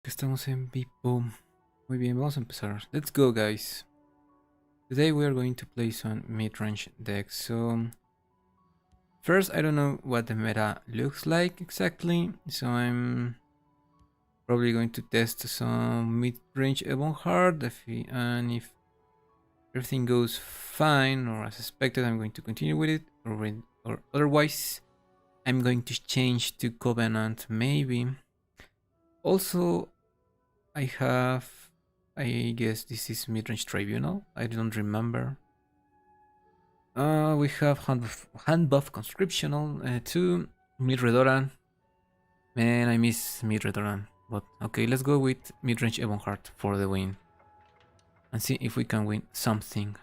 Que estamos en vivo. Muy bien, vamos a empezar. Let's go, guys. Today we are going to play some mid-range decks. So first, I don't know what the meta looks like exactly, so I'm probably going to test some mid-range Ebonheart, and if everything goes fine or as expected, I'm going to continue with it, or otherwise, I'm going to change to Covenant maybe. Also, I guess this is Midrange Tribunal. I don't remember. We have hand buff conscriptional, 2 Midredoran. Man, I miss Midredoran. But okay, let's go with Midrange Ebonheart for the win. And see if we can win something.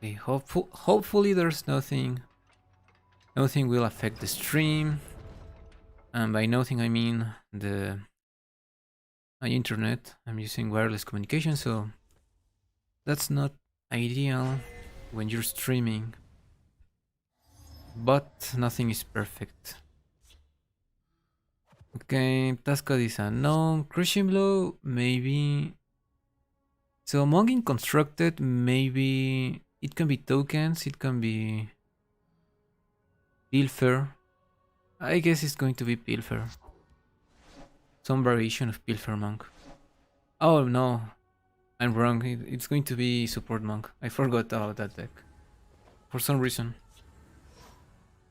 Okay, hopefully there's nothing will affect the stream. And by nothing I mean my internet. I'm using wireless communication, so that's not ideal when you're streaming. But nothing is perfect. Okay, Tascad is a no. Crushing Blow, maybe. So among constructed, maybe it can be tokens, it can be Pilfer. I guess it's going to be Pilfer. Some variation of Pilfer Monk. Oh no, I'm wrong. It's going to be Support Monk. I forgot about that deck. For some reason.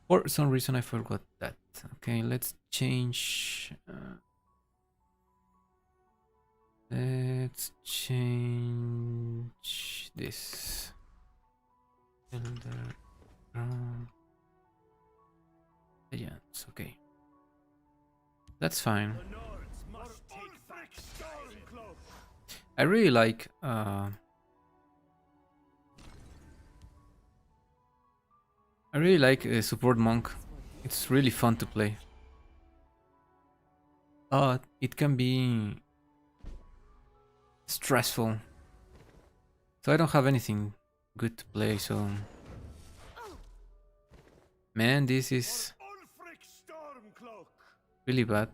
For some reason I forgot that. Okay, let's change. Let's change this. Elder Legends. Okay, that's fine. I really like support monk. It's really fun to play. But it can be stressful. So I don't have anything good to play, so man, this is really bad.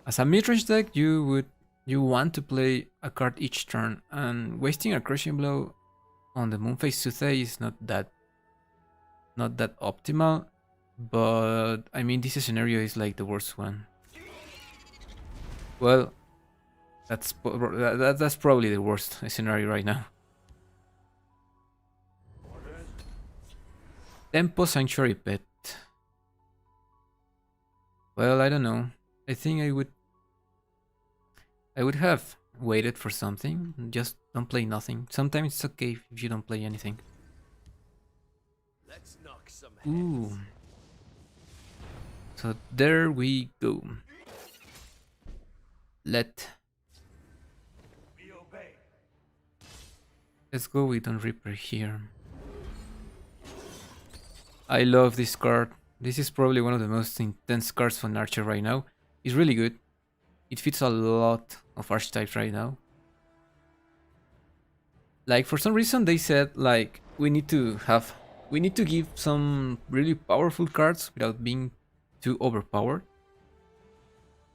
As a midrange deck, you want to play a card each turn, and wasting a crushing blow on the Moonface Suthe is not that optimal. But I mean, this scenario is like the worst one. Well, that's probably the worst scenario right now. Tempo Sanctuary Pet. Well, I don't know. I think I would have waited for something. Just don't play nothing. Sometimes it's okay if you don't play anything. Let's knock some heads. Ooh. So there we go. Let's go with Don Reaper here. I love this card. This is probably one of the most intense cards for Archer right now. It's really good. It fits a lot of archetypes right now. Like, for some reason they said like we need to give some really powerful cards without being too overpowered.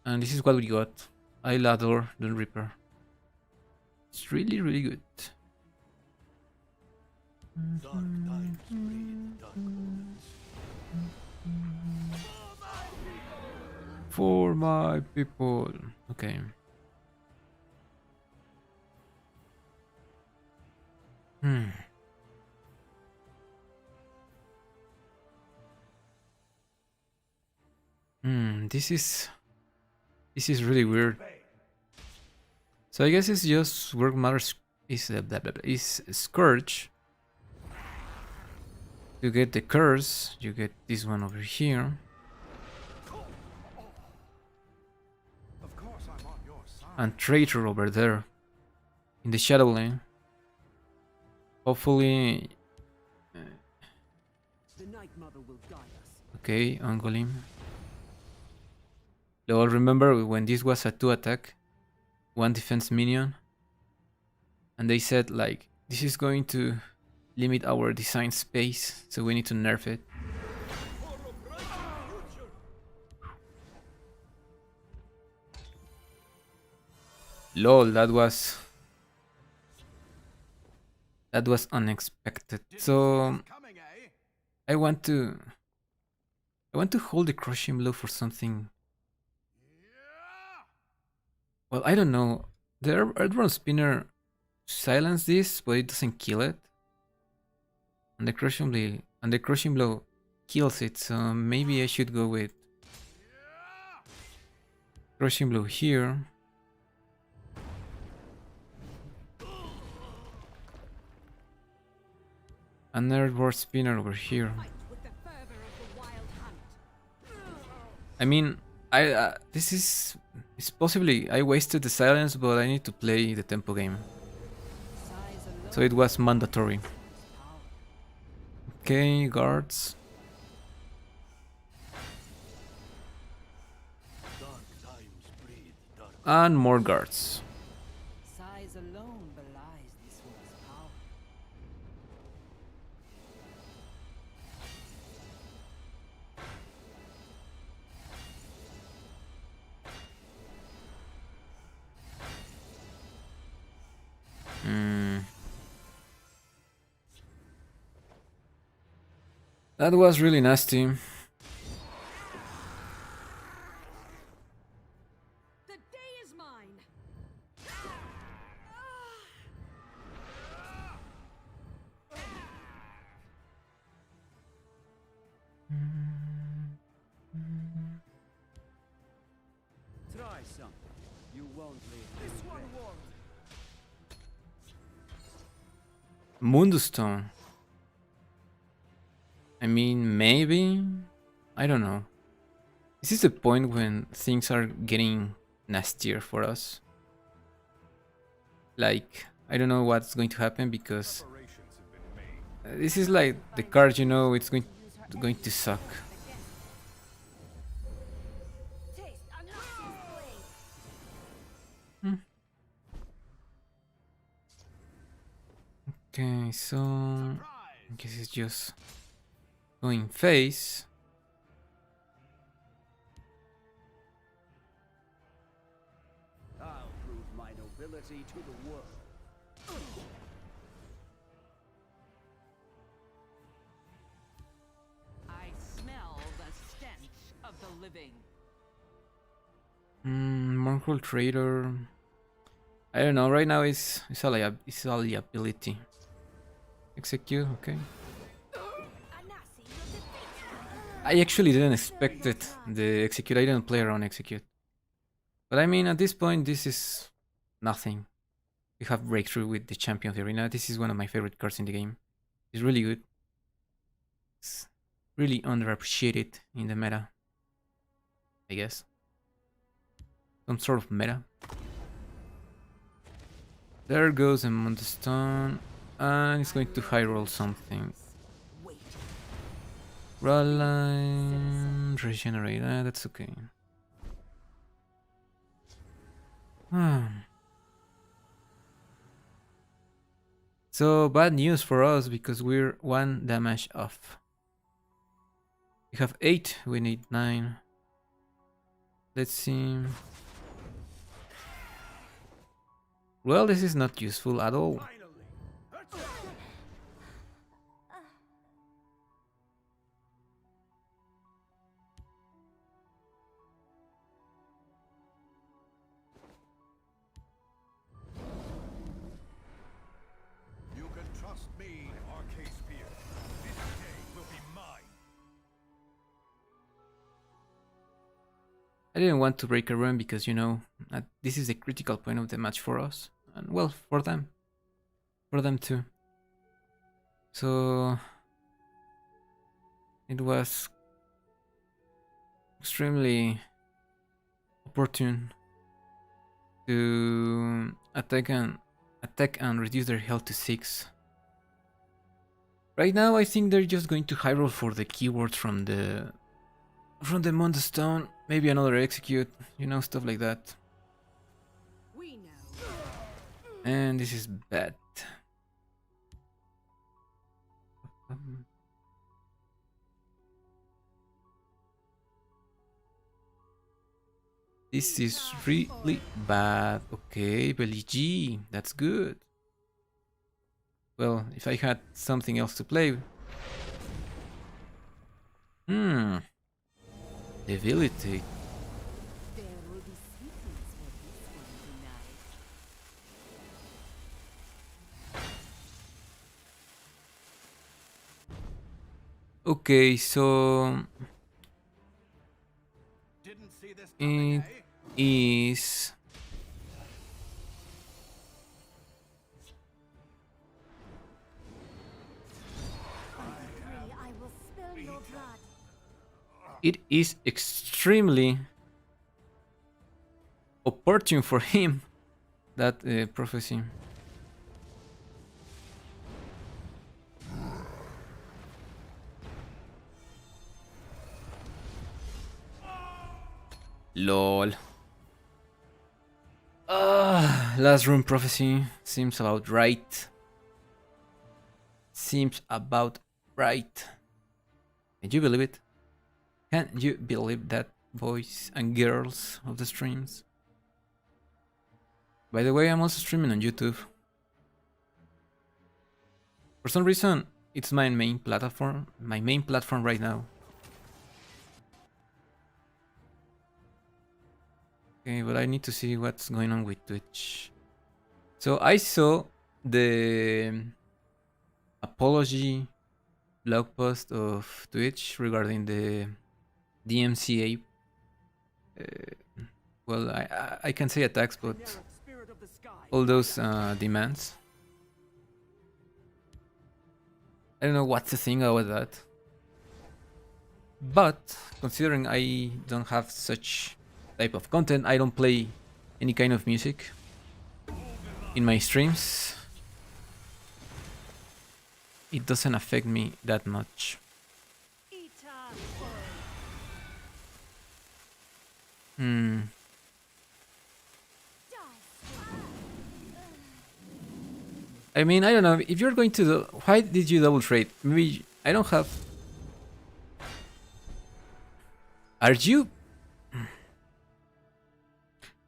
And this is what we got. I adore Don Reaper. It's really, really good. Dark times breed dark omens. For my people. Okay. This is really weird. So I guess it's just work matters is Scourge. You get the curse, you get this one over here. And Traitor over there. In the Shadow Lane. Hopefully. Okay, Angolim. Lol, remember when this was a 2 attack? 1 defense minion? And they said like, this is going to limit our design space, so we need to nerf it. Lol, that was unexpected. So I want to hold the crushing blow for something. Well, I don't know. The Earthworm Spinner silence this, but it doesn't kill it. And the crushing blow kills it, so maybe I should go with crushing blow here. An Earthworm Spinner over here. I mean, this is possibly I wasted the silence, but I need to play the tempo game, so it was mandatory. Okay, guards. And more guards. Size alone belies this one's power. That was really nasty. The day is mine. Try something. You won't leave. This one won't. Moonstone. I mean, maybe? I don't know. This is the point when things are getting nastier for us. Like, I don't know what's going to happen because this is like the card, you know, it's going to suck. Okay, so I guess it's just going face. I'll prove my nobility to the world. I smell the stench of the living. Mournful Trader. I don't know. Right now it's a liability. Execute. Okay. I actually didn't expect it. The execute. I didn't play around execute. But I mean, at this point, this is nothing. We have breakthrough with the champion of the arena. This is one of my favorite cards in the game. It's really good. It's really underappreciated in the meta, I guess. Some sort of meta. There goes a Moonstone, and it's going to high roll something. Roll line, regenerate. That's okay. So bad news for us because we're 1 damage off. We have 8, we need 9. Let's see. Well, this is not useful at all. You can trust me, Arcade Spear. This day will be mine. I didn't want to break a run because, you know, this is the critical point of the match for us. And, well, for them. For them too. So it was extremely opportune to attack and reduce their health to 6. Right now I think they're just going to high roll for the keywords from the Moonstone, maybe another execute, you know, stuff like that. We know. And this is bad. Um, this is really bad. Okay, Belly G, that's good. Well, if I had something else to play. Hmm, debilitate. There will be sweetness for this one tonight. Okay, so Didn't see this coming, it eh? is. I will spill your blood. It is extremely opportune for him, that prophecy. Lol. Last room prophecy seems about right. Seems about right. Can you believe it? Can you believe that, boys and girls of the streams? By the way, I'm also streaming on YouTube. For some reason, it's my main platform. My main platform right now. Okay, but I need to see what's going on with Twitch. So I saw the apology blog post of Twitch regarding the DMCA. Well, I can say attacks, but all those demands. I don't know what to think about that. But considering I don't have such type of content, I don't play any kind of music in my streams. It doesn't affect me that much. Hmm. I mean, I don't know. If you're going to do, why did you double trade? Maybe I don't have. Are you?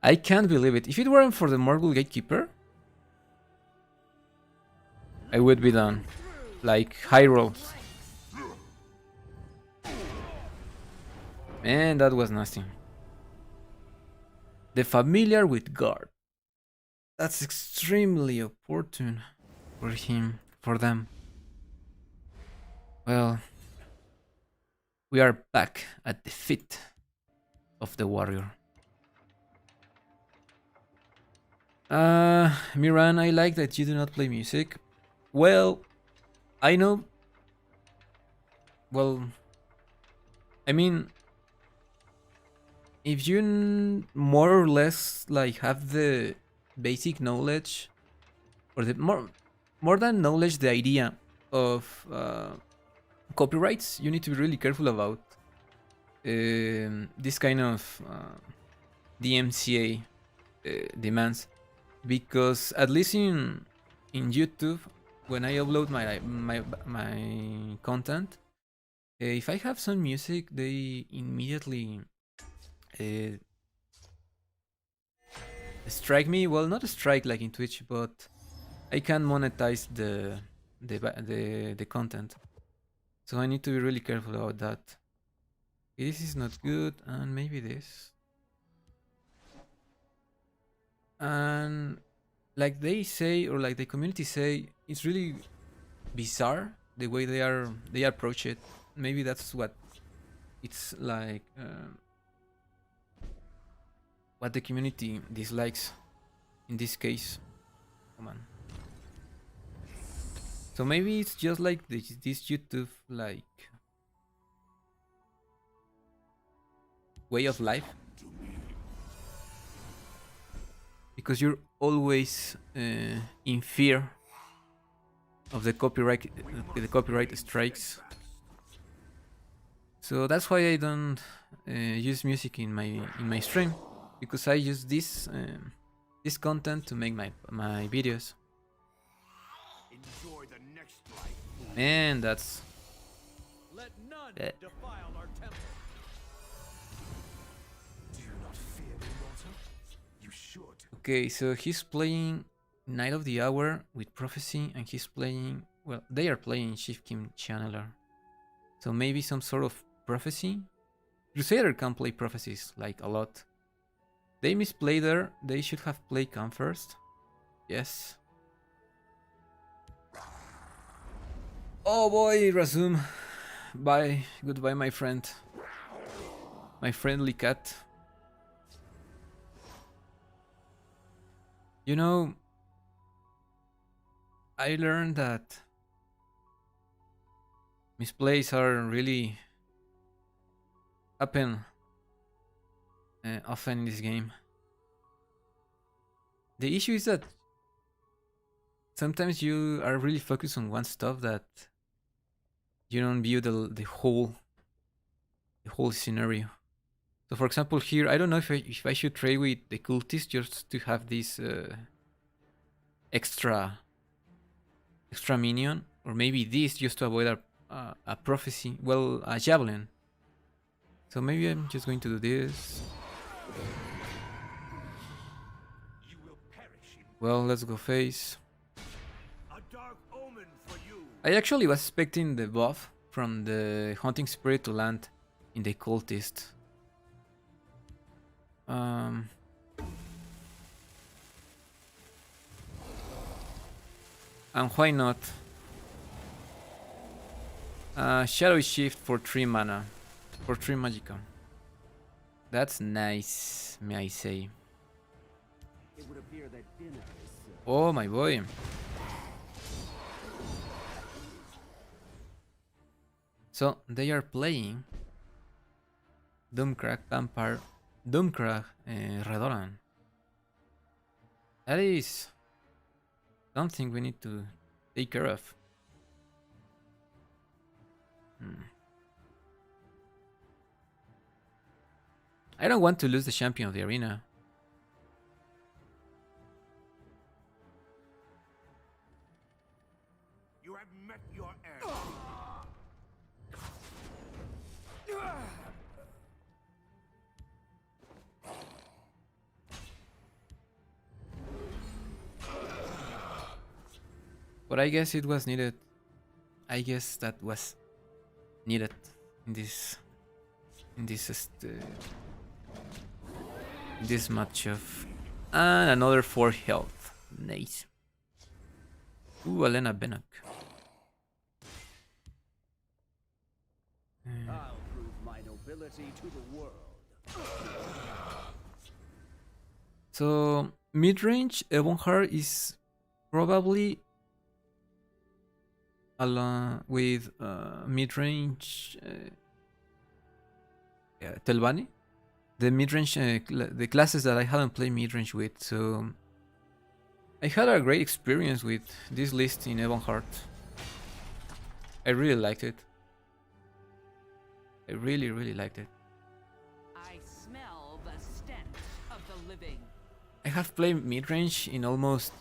I can't believe it. If it weren't for the Morgul Gatekeeper, I would be done. Like high rolls. Man, that was nasty. The familiar with guard. That's extremely opportune for him, for them. Well, we are back at the feet of the warrior. Miran, I like that you do not play music. Well, I know. Well, I mean, if you more or less like have the basic knowledge, or the more than knowledge, the idea of copyrights, you need to be really careful about this kind of DMCA demands, because at least in YouTube, when I upload my content, if I have some music, they immediately uh, strike me. Well, not a strike like in Twitch, but I can monetize the content. So I need to be really careful about that. This is not good, and maybe this. And like they say, or like the community say, it's really bizarre the way they approach it. Maybe that's what it's like. What the community dislikes in this case. Come on. So maybe it's just like this YouTube like way of life, because you're always in fear of the copyright strikes. So that's why I don't use music in my stream, because I use this content to make my videos. Enjoy the next life, Man, that's... Let none Eh. defile our temple. Do you not fear me, mortal? You should. Okay, so he's playing Knight of the Hour with Prophecy, and he's playing... Well, they are playing Chief Kim Channeler. So maybe some sort of Prophecy? Crusader can play Prophecies, like, a lot. They misplayed there. They should have played Come first. Yes. Oh boy, Razum. Bye. Goodbye, my friend. My friendly cat. You know, I learned that misplays are really happen often in this game. The issue is that sometimes you are really focused on one stuff that you don't view the whole scenario. So for example here, I don't know if I should trade with the cultist just to have this extra minion, or maybe this just to avoid a prophecy, well, a javelin. So maybe I'm just going to do this. You will perish in Well, let's go face. a dark omen for you. I actually was expecting the buff from the Hunting Spirit to land in the cultist. And why not? Shadow Shift for 3 mana. For 3 magicka. That's nice, may I say. It would appear that dinner is Oh my boy. So they are playing Doomcrack, Vampire, Doomcrack, Redoran. That is something we need to take care of. I don't want to lose the champion of the arena. You have met your end. But I guess it was needed. I guess that was needed in this match of, and another 4 health. Nice. Ooh, Alena Benok. I'll prove my nobility to the world. So mid-range Ebonheart is probably along with mid-range Telvanni, the mid-range the classes that I haven't played mid-range with. So I had a great experience with this list in Ebonheart. I really liked it. I really liked it. I smell the stench of the living. I have played mid-range in almost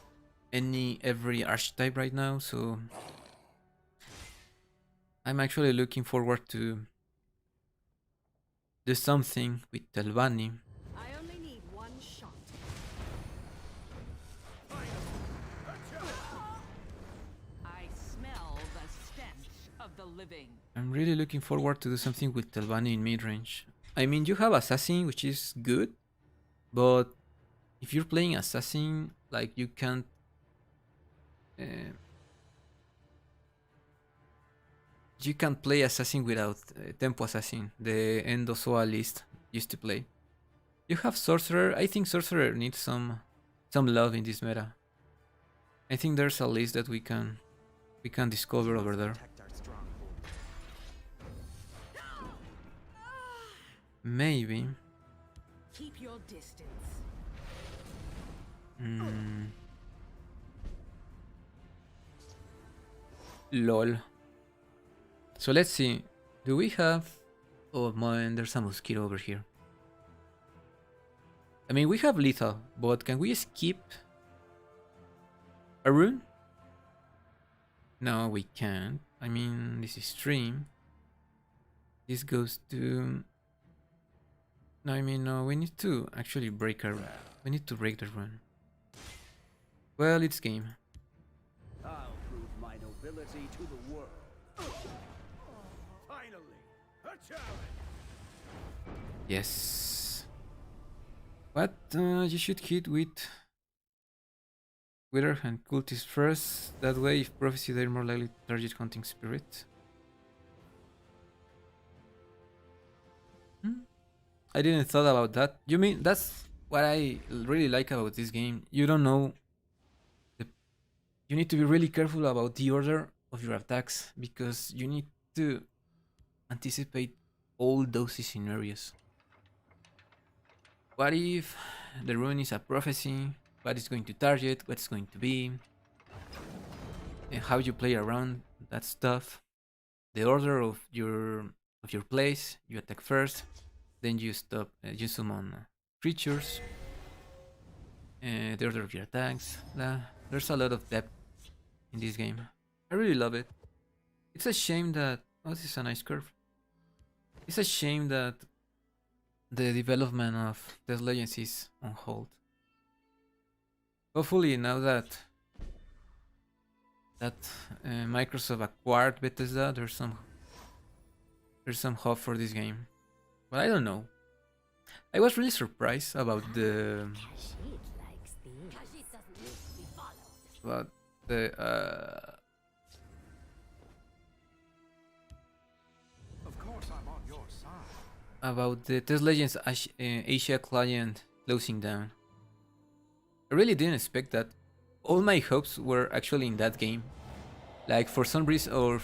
every archetype right now, so I'm actually looking forward to do something with Telvanni. I only need one shot. I smell the stench of the living. I'm really looking forward to do something with Telvanni in mid-range. I mean, you have Assassin, which is good, but if you're playing Assassin, like, you can't play Assassin without Tempo Assassin, the Endozoa list used to play. You have Sorcerer. I think Sorcerer needs some love in this meta. I think there's a list that we can discover over there. Protect our stronghold. Maybe. Keep your distance. Lol. So let's see. Do we have... Oh man, there's a mosquito over here. I mean, we have lethal, but can we skip a rune? No, we can't. I mean, this is stream. This goes to... No, I mean, no, we need to actually break our... We need to break the run. Well, it's game. I'll prove my nobility to the world. Finally, a challenge. Yes. But you should hit with Wither and Cultist first. That way, if Prophecy, they're more likely to target Hunting Spirit. I didn't thought about that. You mean that's what I really like about this game? You don't know. You need to be really careful about the order of your attacks because you need to anticipate all those scenarios. What if the rune is a prophecy? What is going to target? What's going to be? And how you play around that stuff. The order of your plays. You attack first, then you stop. You summon creatures. The order of your attacks. There's a lot of depth in this game. I really love it. It's a shame that... Oh, this is a nice curve. It's a shame that the development of TESLegends is on hold. Hopefully now that Microsoft acquired Bethesda, there's some hope for this game. But I don't know. I was really surprised about the Of course, I'm on your side. about the TESLegends Asia client closing down. I really didn't expect that. All my hopes were actually in that game. Like for some reason or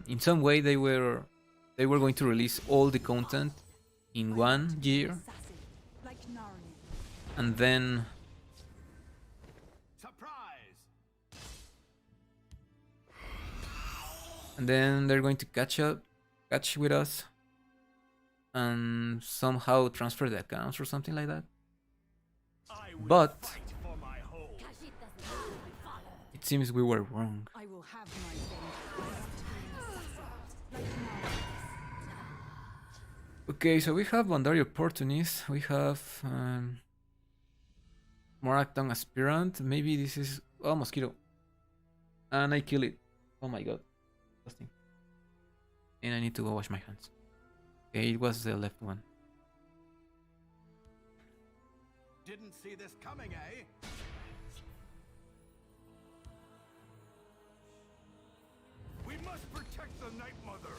in some way they were going to release all the content in 1 year, Like Narnia. and then Surprise! they're going to catch with us and somehow transfer the accounts or something like that. I will But fight for my home. it seems we were wrong. I will have my vengeance. Like Narnia. Okay, so we have Bandari Opportunist, we have Morakton Aspirant, maybe this is... Oh, Mosquito. And I kill it. Oh my god. Disgusting. And I need to go wash my hands. Okay, it was the left one. Didn't see this coming, eh? We must protect the Night Mother.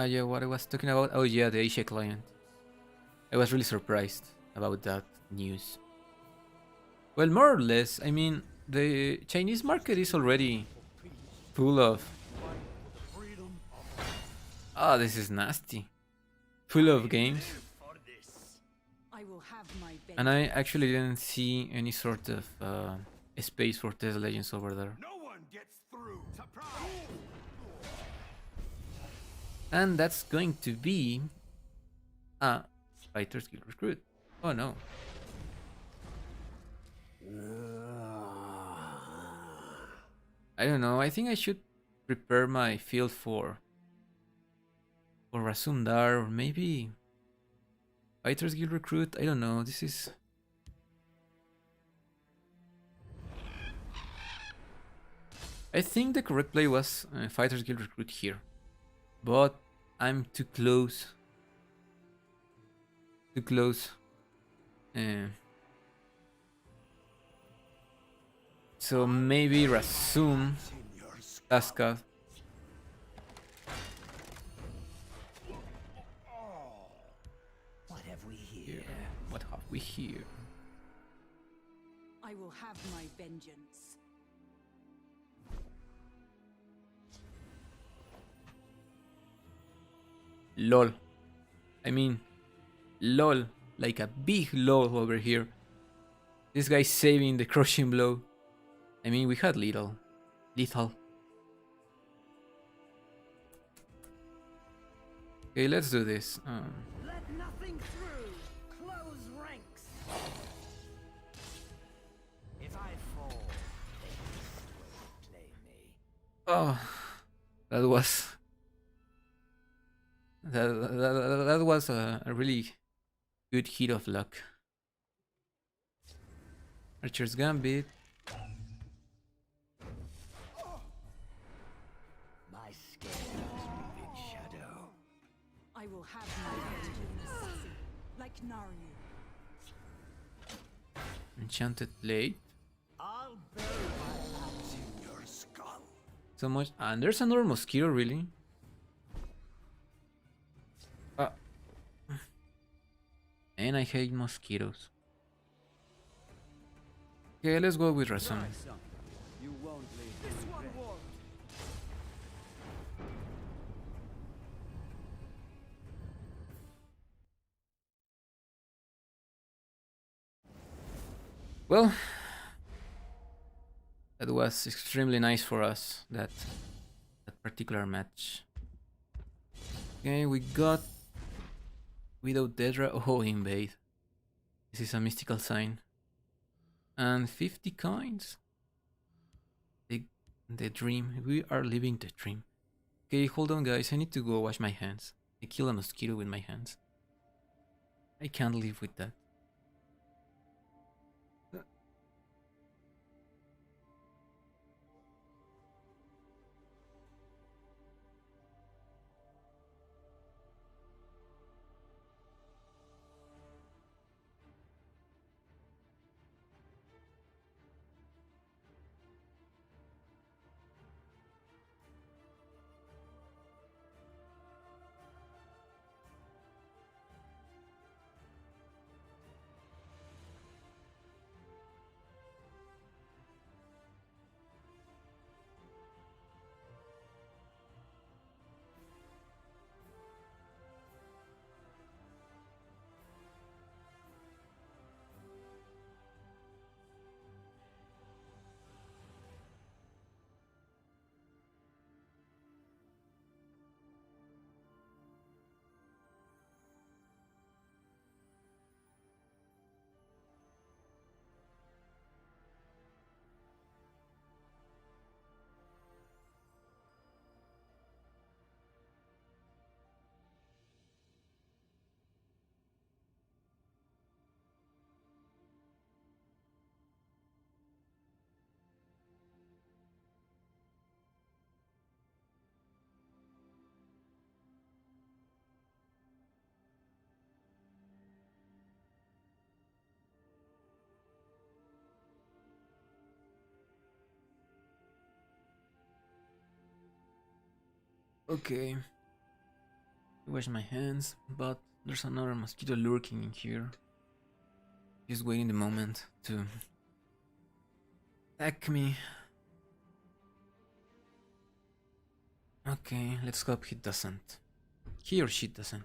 Yeah, what I was talking about. Oh yeah, the Asia client. I was really surprised about that news. Well, more or less. I mean, the Chinese market is already full of... Ah, this is nasty. Full of games. I will have my vengeance. And I actually didn't see any sort of space for TESLegends over there. No one gets through. Surprise! And that's going to be a Fighter's Guild Recruit. Oh no. I don't know. I think I should prepare my field for Rasumdar, or maybe Fighter's Guild Recruit. I don't know. This is... I think the correct play was Fighter's Guild Recruit here. But I'm too close. Too close. So maybe Rasum, Taska. What have we here? Yeah, what have we here? I will have my vengeance. LOL. I mean, LOL. Like a big LOL over here. This guy's saving the crushing blow. I mean, we had lethal. Okay, let's do this. Let nothing through. Close ranks. If I fall, Oh, that was that was a really good hit of luck. Archer's Gambit. My scales move in shadow. I will have my assassin, like Naryu. Enchanted Blade. I'll bury my axe in your skull. So much. And there's another mosquito, really? Ah. And I hate mosquitoes. Okay, let's go with Razon. Try something. You won't leave This me one regret. won't. Well, that was extremely nice for us, that particular match. Okay, we got Without Dedra. Oh, invade. This is a mystical sign. And 50 coins. The dream. We are living the dream. Okay, hold on, guys. I need to go wash my hands. I kill a mosquito with my hands. I can't live with that. Okay. Wash my hands, but there's another mosquito lurking in here. Just waiting the moment to attack me. Okay, let's hope he doesn't. He or she doesn't.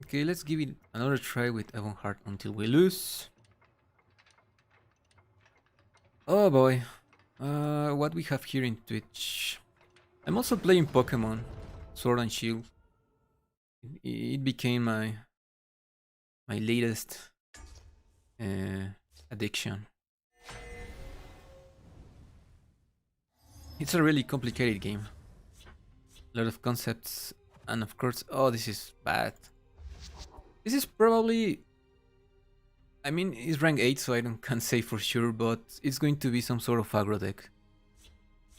Okay, let's give it another try with Evonheart until we lose. Oh boy. What we have here in Twitch. I'm also playing Pokemon Sword and Shield. It became my latest addiction. It's a really complicated game. A lot of concepts, and of course, oh, this is bad. This is probably, I mean, it's rank 8, so I can't say for sure, but it's going to be some sort of aggro deck.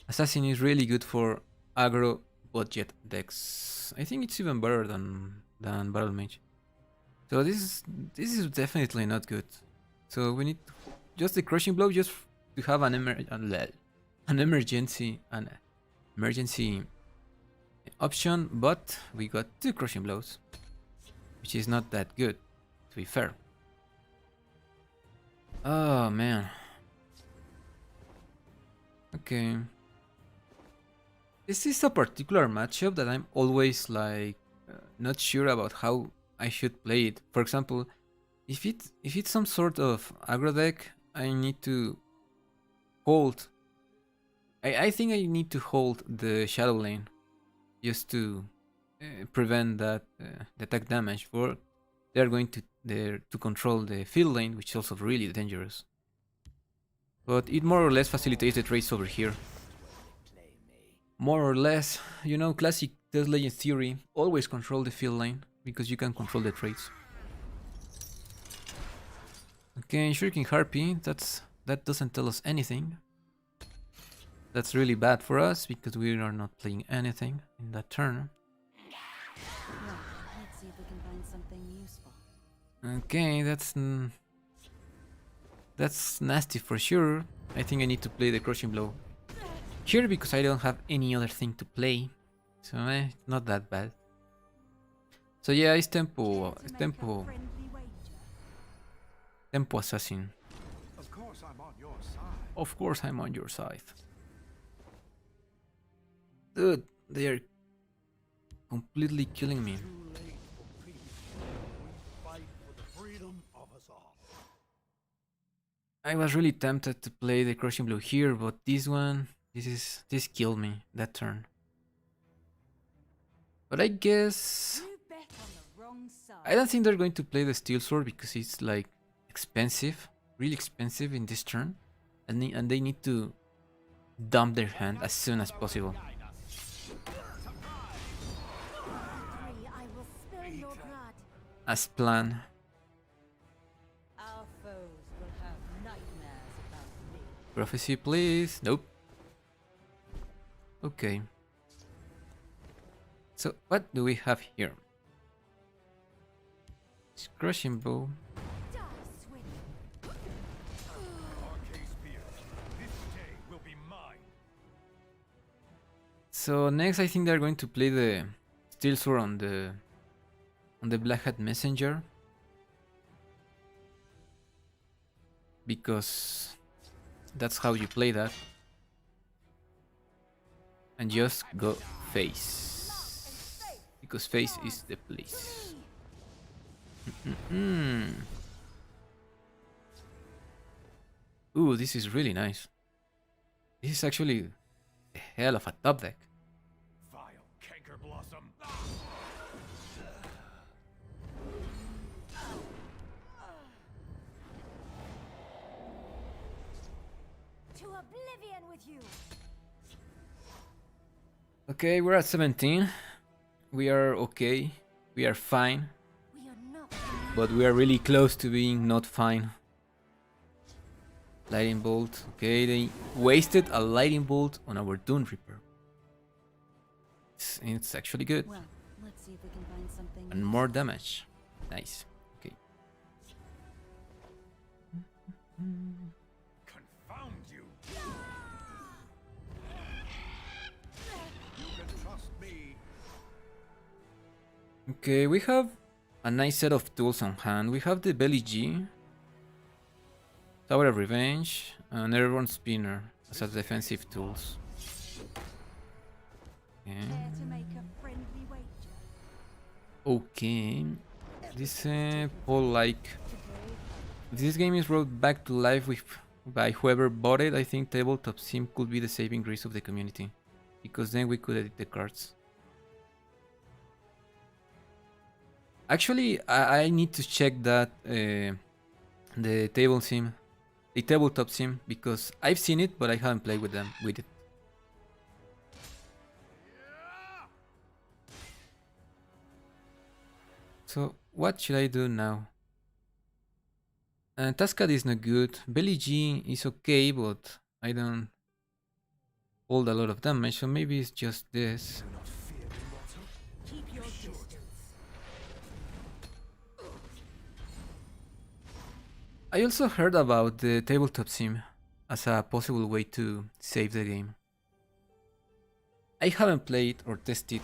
Assassin is really good for aggro budget decks. I think it's even better than Battle Mage. So this is definitely not good. So we need just the crushing blow, just to have an emergency option. But we got 2 crushing blows, which is not that good, to be fair. Oh man. Okay. This is a particular matchup that I'm always like not sure about how I should play it. For example, if it's some sort of aggro deck, I need to hold. I think I need to hold the shadow lane just to prevent that the attack damage. For they're going to control the field lane, which is also really dangerous. But it more or less facilitates the trades over here. More or less, you know, classic TESLegends theory, always control the field line, because you can control the trades. Okay, Shuriken Harpy, that doesn't tell us anything. That's really bad for us, because we are not playing anything in that turn. Well, let's see if we can find something useful. Okay, that's nasty for sure. I think I need to play the Crushing Blow here because I don't have any other thing to play. So not that bad. So yeah, it's tempo assassin. Of course I'm on your side. Of course I'm on your side. Dude, they are completely killing me. Too late for peace. We fight for the freedom of us all. I was really tempted to play the Crushing Blow here, but this killed me that turn. But I guess You bet on the wrong side. I don't think they're going to play the Steel Sword because it's like expensive, really expensive in this turn, and they need to dump their hand as soon as possible. I will spill your blood. As planned. Our foes will have nightmares about me. Prophecy, please. Nope. Okay. So what do we have here? It's Crushing Blow. Die, Swin. Arcade Spear. This day will be mine. So next, I think they're going to play the Steel Sword on the Black Hat Messenger, because that's how you play that, and just go face, because face is the place. Ooh, this is really nice. This is actually a hell of a top deck. Vile canker blossom. To oblivion with you. Okay, we're at 17. We are okay. We are fine. We are not. But we are really close to being not fine. Lightning Bolt. Okay, they wasted a Lightning Bolt on our Dune Reaper. It's actually good. Well, let's see if we can find something. And more damage. Nice. Okay. Confound you. You can trust me. Okay, we have a nice set of tools on hand. We have the Belly G, Tower of Revenge, and Airborne Spinner as a defensive tools. Okay. Care to make a friendly wager? Okay. This Paul like. If this game is brought back to life by whoever bought it, I think Tabletop Sim could be the saving grace of the community, because then we could edit the cards. Actually, I need to check that the tabletop sim, because I've seen it, but I haven't played with it. So what should I do now? Tascad is not good. Belly G is okay, but I don't hold a lot of damage, so maybe it's just this. Do not fear me, mortal. Keep your distance. I also heard about the tabletop sim as a possible way to save the game. I haven't played or tested,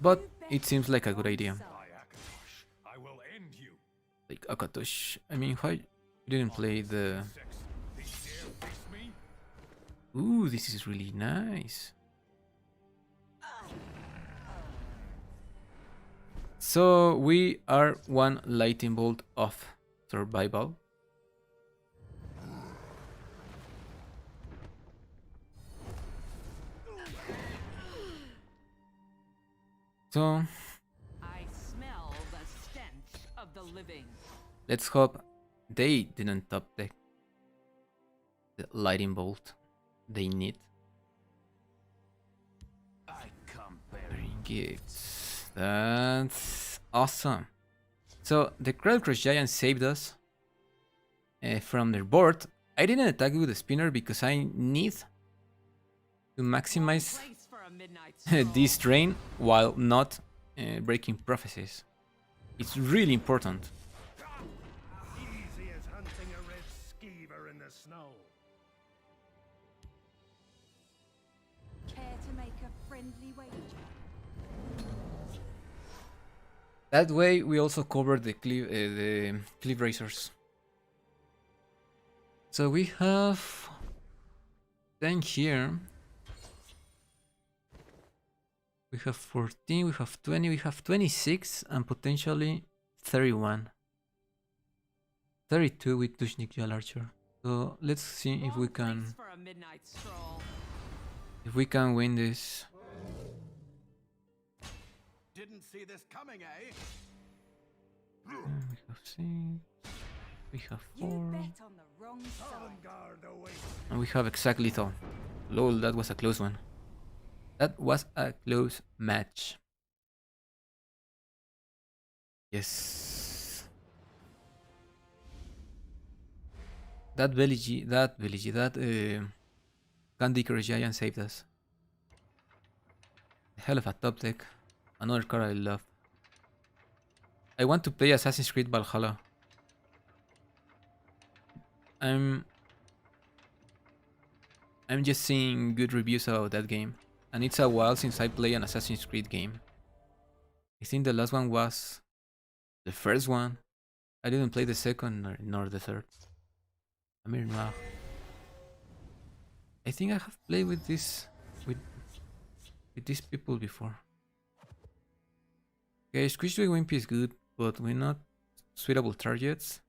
but it seems like a good idea. By Akatosh, I will end you. Like Akatosh, I mean, why you didn't play the... Sex. They dare face me? Ooh, this is really nice. So we are one lightning bolt off survival. So I smell the stench of the living. let's hope they didn't top deck. the lightning bolt they need. I come bearing Bring gifts. That's awesome. So the Crowd Crush Giant saved us from their board. I didn't attack with the spinner because I need to maximize Place for a midnight stroll. this drain while not breaking prophecies. It's really important. Easy as hunting a red skeever in the snow. Care to make a friendly wager? That way we also cover the cliff racers. So we have 10 here. We have 14, we have 20, we have 26 and potentially 31. 32 with Tushnik Jal Archer. So let's see if we Wrong can place for a midnight stroll. win this. Didn't see this coming, eh? We have 6. We have You 4. bet on the wrong side. Guard away. And we have exactly lethal. Lol, that was a close one. That was a close match. Yes. That Candy Crush Giant saved us. Hell of a top deck. Another card I love. I want to play Assassin's Creed Valhalla. I'm just seeing good reviews about that game. And it's a while since I played an Assassin's Creed game. I think the last one was the first one. I didn't play the second nor the third. Amir Noir. I think I have played with these people before. Okay, Squish the Wimpy is good, but we're not suitable targets.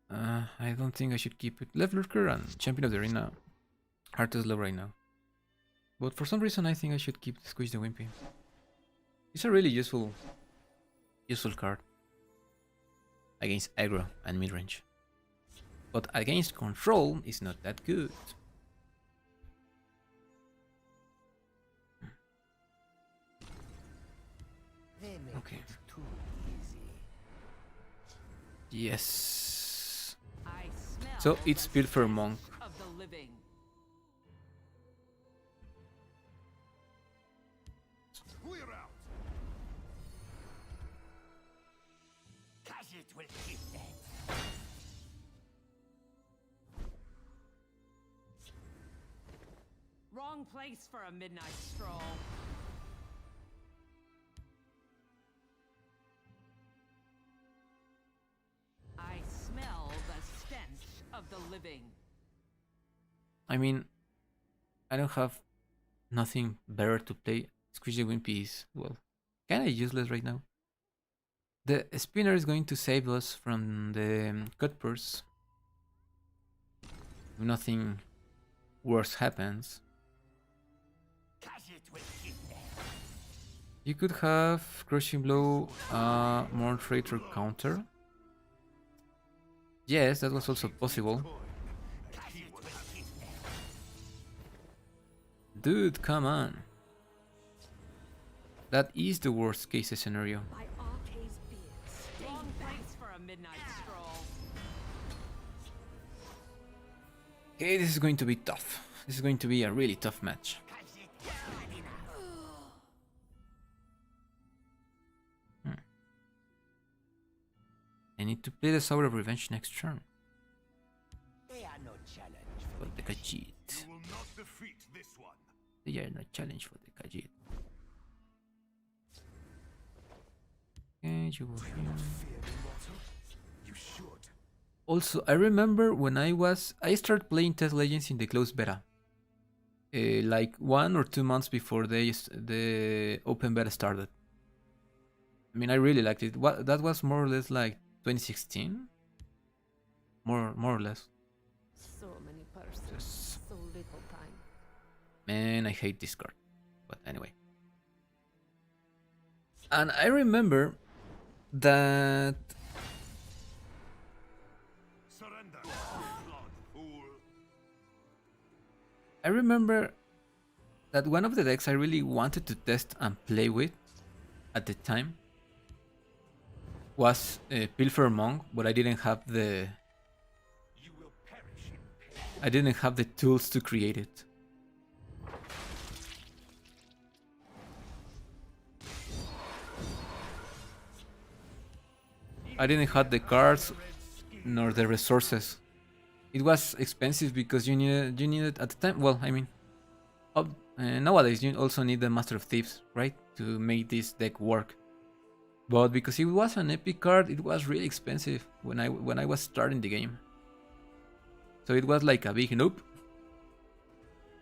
I don't think I should keep it. Left Lurker and Champion of the Arena are too slow right now. But for some reason I think I should keep Squish the Wimpy. It's a really useful card against aggro and midrange. But against control it's not that good. They make Okay. it too easy. Yes. I smell So it's the Pilfer Monk. stench of the living. Clear out. Cause it will keep them. Wrong place for a midnight stroll. I smell the stench of the living. I mean, I don't have nothing better to play. Squish the Wimpy is, well, kinda useless right now. The spinner is going to save us from the cut purse. If nothing worse happens. Cause it will keep them. You could have Crushing Blow, more traitor counter. Yes, that was also possible. Cause it will keep them. Dude, come on. That is the worst case scenario. By Arcade's beard, stay Wrong back. place for a midnight stroll. Okay, this is going to be tough. This is going to be a really tough match. Cause it is bad enough. I need to play the Sour of Revenge next turn. They are no challenge for For the Khajiit. You will not defeat this one. They are no challenge for the Khajiit. Okay, you go here. You should. Also, I remember when I started playing TESLegends in the closed beta. Like 1 or 2 months before the open beta started. I mean, I really liked it. That was more or less like 2016? More or less. So many persons, Yes. so little time. Man, I hate this card. But anyway. And I remember that Surrender. I remember that one of the decks I really wanted to test and play with at the time was Pilfer Monk, but I didn't have the tools to create it. I didn't have the cards nor the resources. It was expensive because you needed at the time. Well, I mean, nowadays you also need the Master of Thieves, right, to make this deck work. But because it was an epic card, it was really expensive when I was starting the game. So it was like a big nope.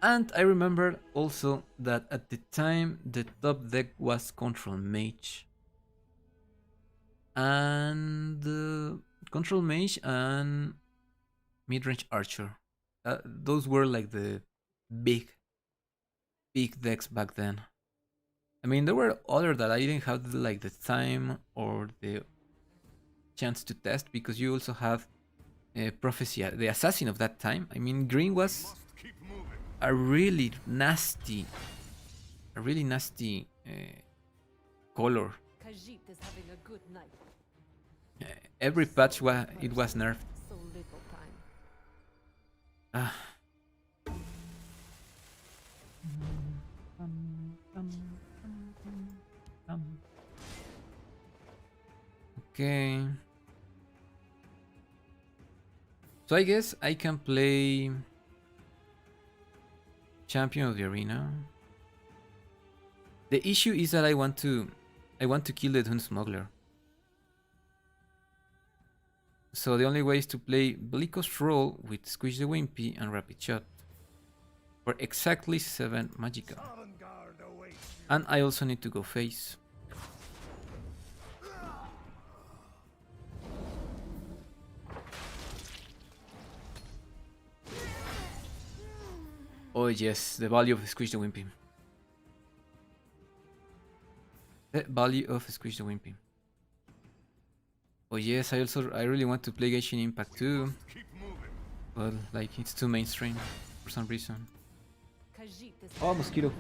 And I remember also that at the time the top deck was Control Mage. And Control Mage and Midrange Archer. Those were like the big decks back then. I mean, there were other that I didn't have like the time or the chance to test because you also have Prophecy, the assassin of that time. I mean, green was a really nasty color. Khajiit is having a good night. Every patch it was nerfed. So little time. Ah. Okay. So I guess I can play Champion of the Arena. The issue is that I want to kill the Dune Smuggler. So the only way is to play Bellicose Roll with Squish the Wimpy and Rapid Shot for exactly 7 Magicka. And I also need to go face. Oh yes, the value of Squish the Wimpy. The value of Squish the Wimpy. Oh yes, I really want to play Genshin Impact too. But like it's too mainstream for some reason. Oh, mosquito.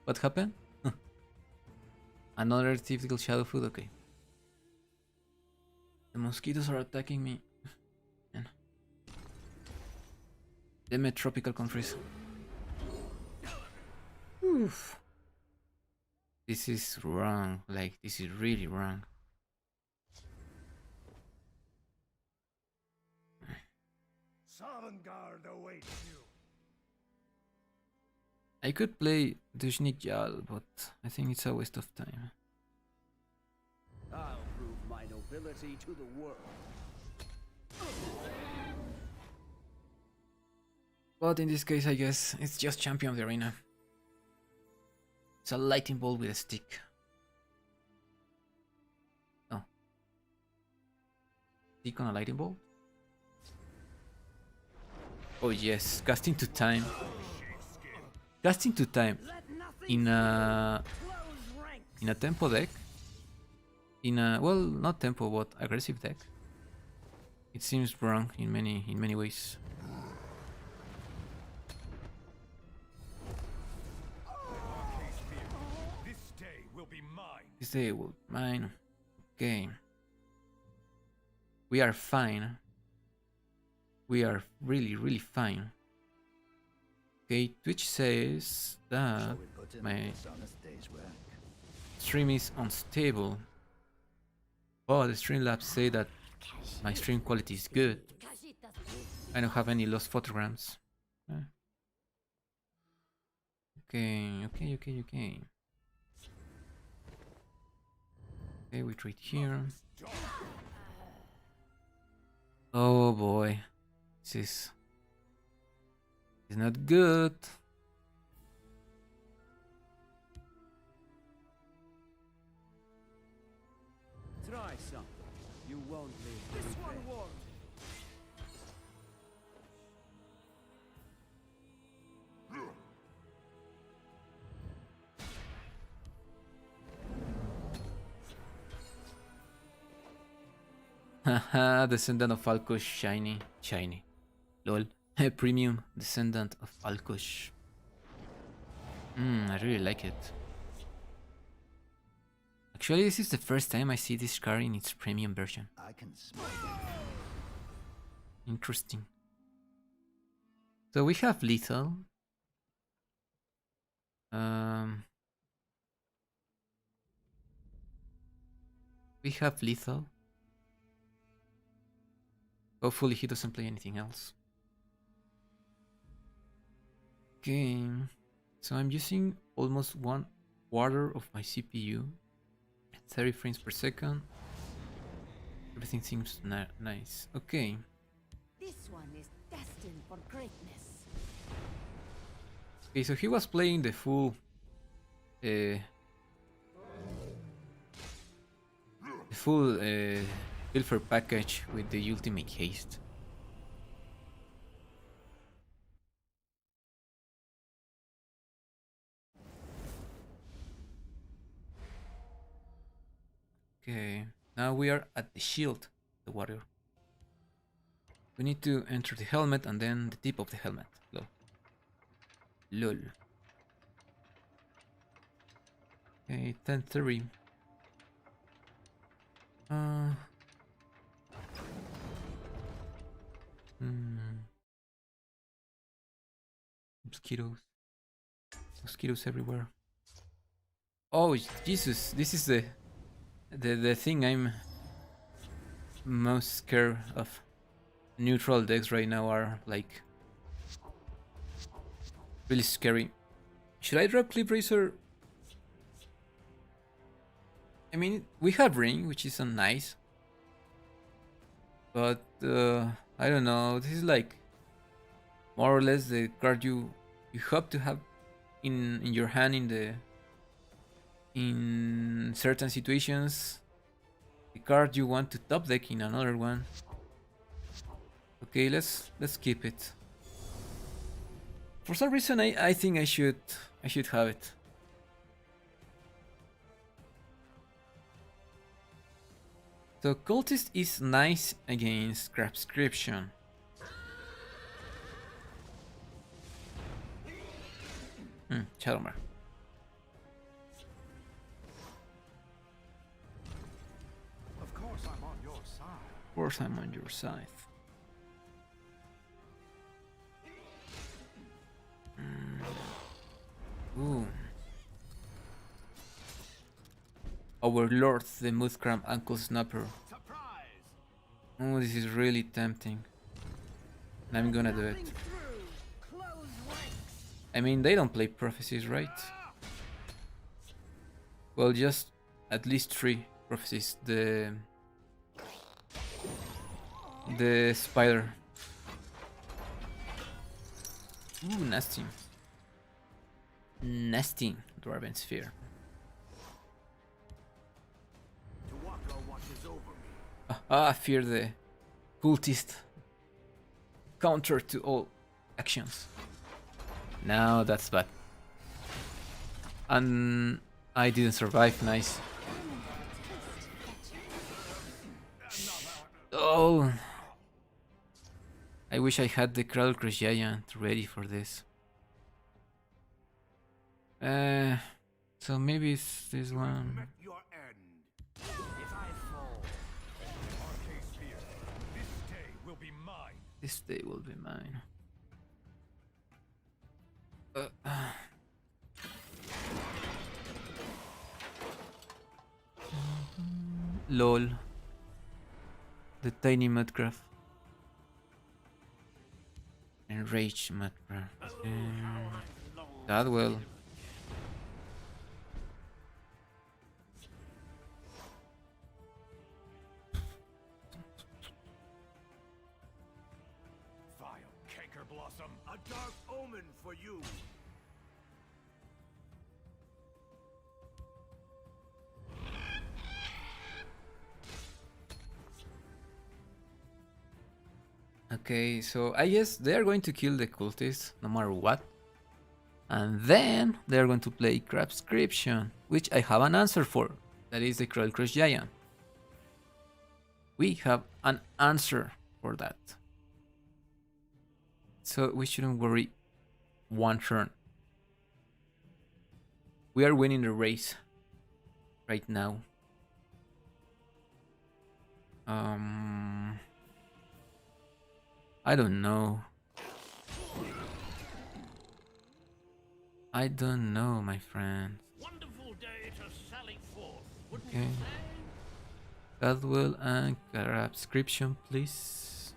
What happened? Another typical shadow food, okay. The mosquitoes are attacking me. Man. Them are tropical countries. Oof. This is wrong, like this is really wrong. Sovngarde awaits you. I could play Dushnik Yal, but I think it's a waste of time. I'll prove my nobility to the world. But in this case, I guess it's just Champion of the Arena. It's a lightning bolt with a stick. Oh. Stick on a lightning bolt? Oh yes, casting to time. Casting to time in a tempo deck. In a, well, not tempo, but aggressive deck. It seems wrong in many ways. This day will be mine. Okay. We are fine. We are really fine. Okay, Twitch says that my stream is unstable. Oh, the Streamlabs say that my stream quality is good. I don't have any lost photograms. Okay. Okay, we trade here. Oh boy, this is not good. Try something. You won't live. This one won't. Haha, descendant of Alkosh, shiny. Shiny. Lol. Premium descendant of Alkosh. I really like it. Actually, this is the first time I see this card in its premium version. I can smell Interesting. So we have lethal. We have lethal. Hopefully he doesn't play anything else. Okay. So I'm using almost 1/4 of my CPU. 30 frames per second. Everything seems nice. Okay. This one is destined for greatness. Okay, so he was playing the full Pilfer package with the ultimate haste. Okay, now we are at the shield, the warrior. We need to enter the helmet and then the tip of the helmet. Lol. Lol. Okay, 10:30. Mosquitoes. Mosquitoes everywhere. Oh Jesus! This is the thing I'm most scared of. Neutral decks right now are like really scary. Should I drop Clip Racer? I mean, we have Ring, which is nice, but I don't know. This is like more or less the card you hope to have in your hand in certain situations. The card you want to top deck in another one. Okay, let's keep it. For some reason, I think I should have it. So Cultist is nice against Crabscription. Shadowmar. Of course I'm on your side. Of course I'm on your side. Ooh. Our Lord, the Muthcram Ankle Snapper. Surprise! Oh, this is really tempting. And I'm gonna do it. I mean, they don't play prophecies, right? Well, just at least 3 prophecies. The spider. Ooh, nasty. Nasty Dwarven Sphere. Tuwaka watches over me. Ah, fear the cultist. Counter to all actions. Now that's bad. And I didn't survive, nice. Oh, I wish I had the Cradle Crush Giant ready for this. So maybe it's this one. Met your end. If I fall, Arcade Spear, this day will be mine. This day will be mine. LOL. The tiny Mudcraft. Enraged Mudcraft. That well. Vile Canker Blossom, a dark omen for you. Okay, so I guess they are going to kill the cultists no matter what. And then they are going to play Crabscription, which I have an answer for. That is the Cradle Crush Giant. We have an answer for that. So we shouldn't worry one turn. We are winning the race right now. I don't know. I don't know, my friend. Wonderful day to sally forth. Okay. Cadwell and Carabscription, please.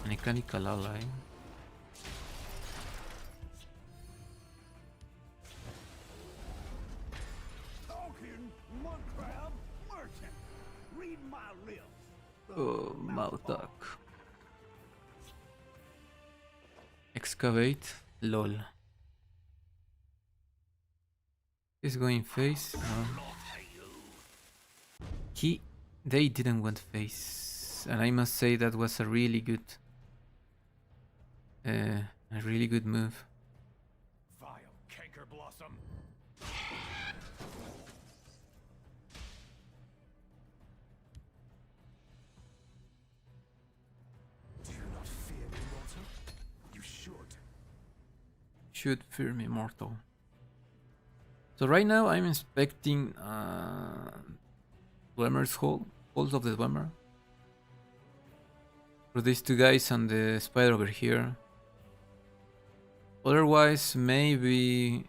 Mechanical ally. Talking mud crab merchant. Read my lips. Oh, Mautak. Excavate. Lol. He's going face. They didn't want face, and I must say that was a really good move. Vile canker blossom. Do you not fear me, mortal? You should. Should fear me, mortal. So right now I'm inspecting Dwemer's hole, holes of the Dwemer. For these two guys and the spider over here. Otherwise, maybe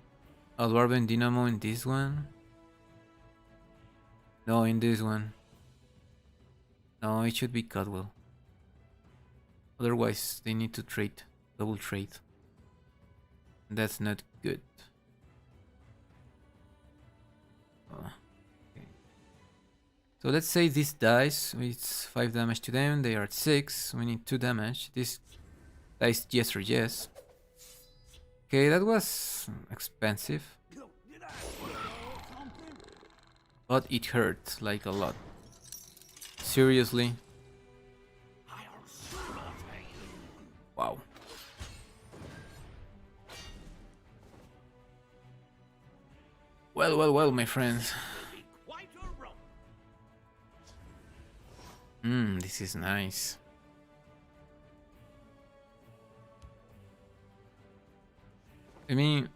a Dwarven Dynamo in this one. No, in this one. No, it should be Cadwell. Otherwise, they need to trade, double trade. That's not good. Okay. So let's say this dies. It's 5 damage to them. They are at 6. We need 2 damage. This dies yes or yes. Okay, that was expensive. But it hurt like a lot. Seriously. Wow. Well, my friends. This is nice. I mean,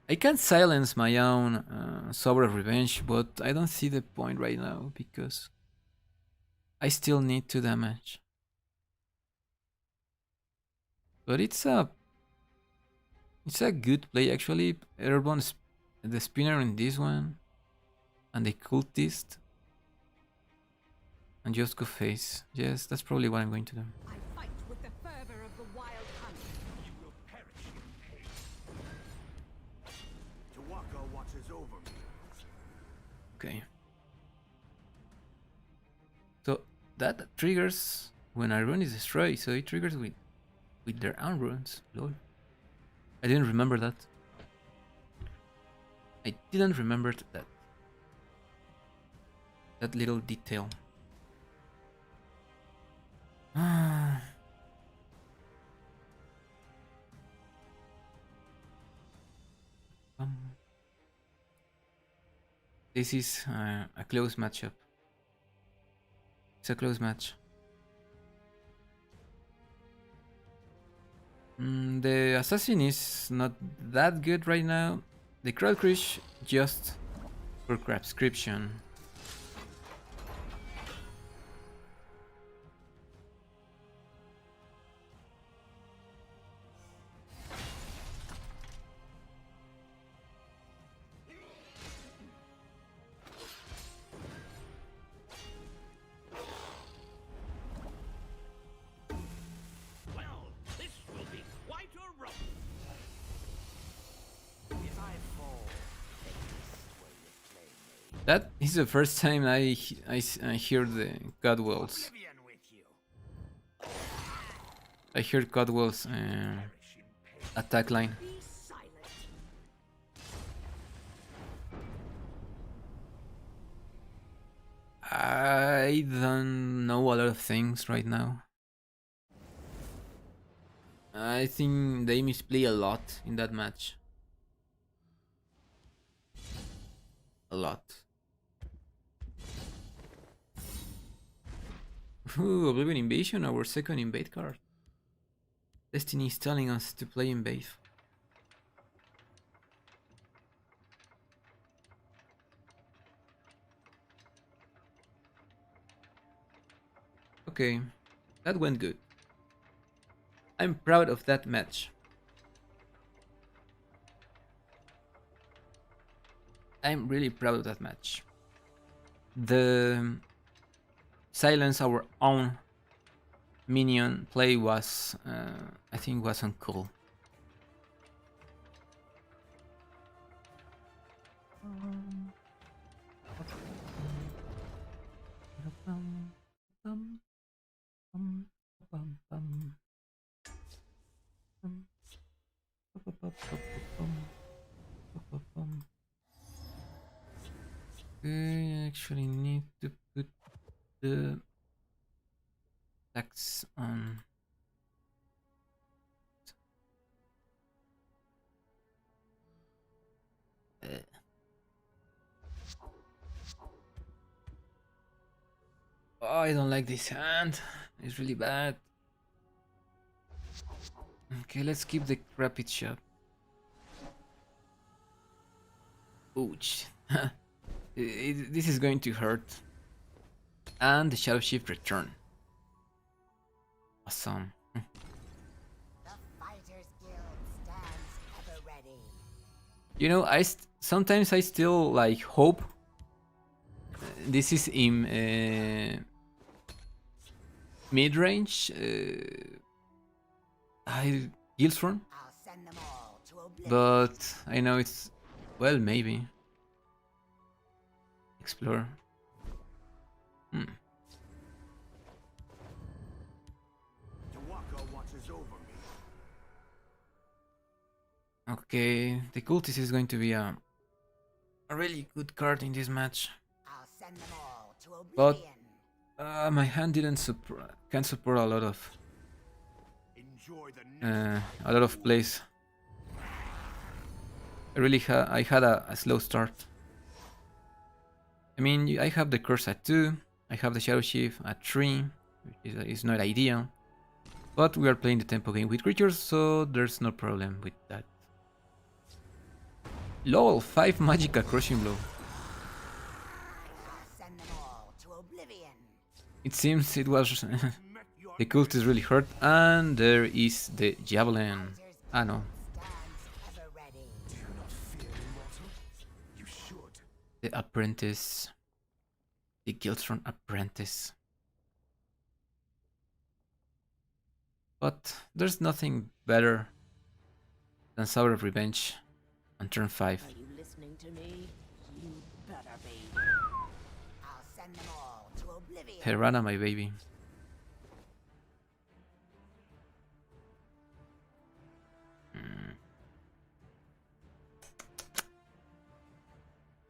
I can silence my own Sober of Revenge, but I don't see the point right now because I still need 2 damage. But it's a good play actually. Airborne the spinner in this one, and the cultist, and just go face. Yes, that's probably what I'm going to do. I fight with the fervor of the wild hunt. You will perish in pain. Tawaka watches over me. Okay. So that triggers when a rune is destroyed. So it triggers with their own runes. Lol. I didn't remember that. I didn't remember that. That little detail. This is a close matchup. It's a close match. The assassin is not that good right now. The crowd crush just for crabscription. Well, this will be quite a romp. If I fall, That is the first time I hear the Godwells. oblivion with you. I hear Godwell's Perish in pain. attack line. Be silent. I don't know a lot of things right now. I think they misplay a lot in that match. A lot. Ooh, Oblivion Invasion, our second invade card. Destiny is telling us to play invade. Okay, that went good. I'm proud of that match. I'm really proud of that match. The silence our own minion play was, I think, wasn't cool. I actually need to put the tax on. Oh, I don't like this hand. It's really bad. Okay, let's keep the rapid shot. Ouch. This is going to hurt. And the Shadow Shift return. Awesome. The Fighters Guild stands ever ready. You know, sometimes I still like hope. This is in mid-range. Guildstrom. I'll send them all to oblivion. But I know it's, well, maybe. Explore. Hmm. Tawaka watches over me. Okay, the cultist is going to be a really good card in this match. I'll send them all to But oblivion. my hand can support a lot of Enjoy the next plays. I had a slow start. I mean, I have the curse at 2, I have the Shadow Shift at 3, which is not ideal. But we are playing the tempo game with creatures, so there's no problem with that. LOL, 5 Magica Crushing Blow. I'll send them all to oblivion. It seems it was met your the cult is really hurt, and there is the Javelin. Fighters Ah no, stands ever ready. Do you not fear immortal? You should. the Apprentice. The Guildstrom Apprentice. But there's nothing better than Sour of Revenge on turn 5. Are you listening to me? You better be. I'll send them all to oblivion. Herana, my baby.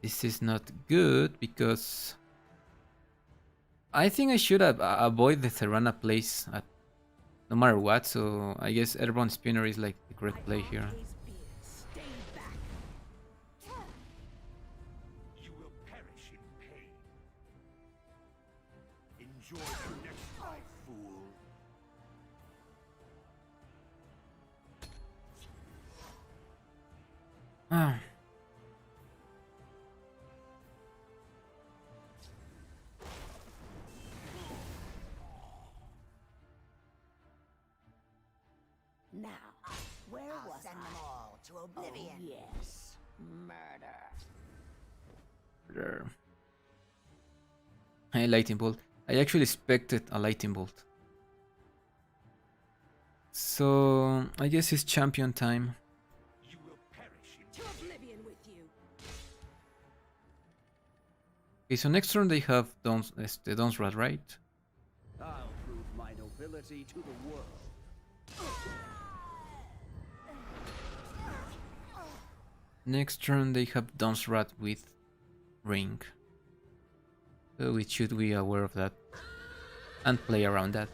This is not good because I think I should have avoid the Serana plays at no matter what. So I guess Airborne Spinner is like the correct play here. Stay back. You will perish in pain. Enjoy the next life, fool. Ah. Now, where was send them all to oblivion. Oh, yes, murder. There. Hey, Lightning Bolt. I actually expected a Lightning Bolt. So I guess it's champion time. You will perish in To oblivion with you. Okay, so next turn they have the Dawn's Wrath, right? I'll prove my nobility to the world. Next turn they have Dawn's Wrath with Ring. So we should be aware of that and play around that.